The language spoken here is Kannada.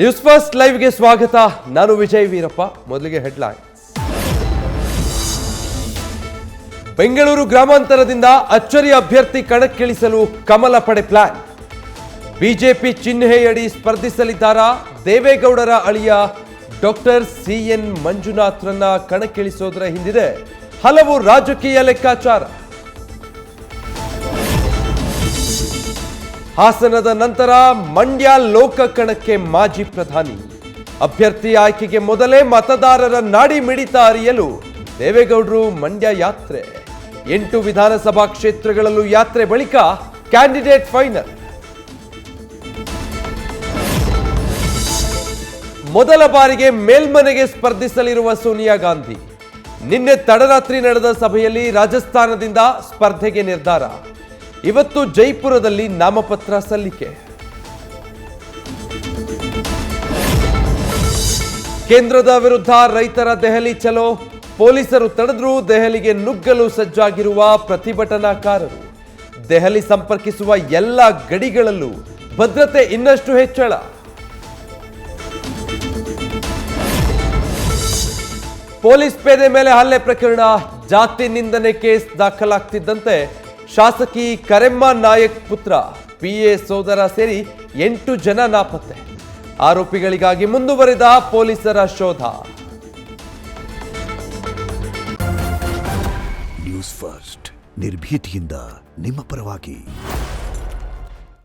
ನ್ಯೂಸ್ ಫಸ್ಟ್ ಲೈವ್ಗೆ ಸ್ವಾಗತ. ನಾನು ವಿಜಯ್ ವೀರಪ್ಪ. ಮೊದಲಿಗೆ ಹೆಡ್ಲೈನ್ಸ್. ಬೆಂಗಳೂರು ಗ್ರಾಮಾಂತರದಿಂದ ಅಚ್ಚರಿ ಅಭ್ಯರ್ಥಿ ಕಣಕ್ಕಿಳಿಸಲು ಕಮಲ ಪಡೆ ಪ್ಲಾನ್. ಬಿಜೆಪಿ ಚಿಹ್ನೆಯಡಿ ಸ್ಪರ್ಧಿಸಲಿದ್ದಾರಾ ದೇವೇಗೌಡರ ಅಳಿಯ ಡಾಕ್ಟರ್ ಸಿಎನ್ ಮಂಜುನಾಥ್ರನ್ನ ಕಣಕ್ಕಿಳಿಸೋದರ ಹಿಂದಿದೆ ಹಲವು ರಾಜಕೀಯ ಲೆಕ್ಕಾಚಾರ. ಹಾಸನದ ನಂತರ ಮಂಡ್ಯ ಲೋಕ ಕಣಕ್ಕೆ ಮಾಜಿ ಪ್ರಧಾನಿ. ಅಭ್ಯರ್ಥಿ ಆಯ್ಕೆಗೆ ಮೊದಲೇ ಮತದಾರರ ನಾಡಿ ಮಿಡಿತ ಅರಿಯಲು ದೇವೇಗೌಡರು ಮಂಡ್ಯ ಯಾತ್ರೆ. 8 ವಿಧಾನಸಭಾ ಕ್ಷೇತ್ರಗಳಲ್ಲೂ ಯಾತ್ರೆ ಬಳಿಕ ಕ್ಯಾಂಡಿಡೇಟ್ ಫೈನಲ್. ಮೊದಲ ಬಾರಿಗೆ ಮೇಲ್ಮನೆಗೆ ಸ್ಪರ್ಧಿಸಲಿರುವ ಸೋನಿಯಾ ಗಾಂಧಿ. ನಿನ್ನೆ ತಡರಾತ್ರಿ ನಡೆದ ಸಭೆಯಲ್ಲಿ ರಾಜಸ್ಥಾನದಿಂದ ಸ್ಪರ್ಧೆಗೆ ನಿರ್ಧಾರ. ಇವತ್ತು ಜೈಪುರದಲ್ಲಿ ನಾಮಪತ್ರ ಸಲ್ಲಿಕೆ. ಕೇಂದ್ರದ ವಿರುದ್ಧ ರೈತರ ದೆಹಲಿ ಚಲೋ. ಪೊಲೀಸರು ತಡೆದರೂ ದೆಹಲಿಗೆ ನುಗ್ಗಲು ಸಜ್ಜಾಗಿರುವ ಪ್ರತಿಭಟನಾಕಾರರು. ದೆಹಲಿ ಸಂಪರ್ಕಿಸುವ ಎಲ್ಲ ಗಡಿಗಳಲ್ಲೂ ಭದ್ರತೆ ಇನ್ನಷ್ಟು ಹೆಚ್ಚಳ. ಪೊಲೀಸ್ ಪೇದೆ ಮೇಲೆ ಹಲ್ಲೆ ಪ್ರಕರಣ. ಜಾತಿ ನಿಂದನೆ ಕೇಸ್ ದಾಖಲಾಗ್ತಿದ್ದಂತೆ ಶಾಸಕಿ ಕರೆಮ್ಮ ನಾಯಕ್ ಪುತ್ರ ಪಿಎ ಸೋದರ ಸೇರಿ 8 ಜನ ನಾಪತ್ತೆ. ಆರೋಪಿಗಳಿಗಾಗಿ ಮುಂದುವರೆದ ಪೊಲೀಸರ ಶೋಧ. ನ್ಯೂಸ್ ಫಸ್ಟ್ ನಿರ್ಭೀತಿಯಿಂದ ನಿಮ್ಮ ಪರವಾಗಿ.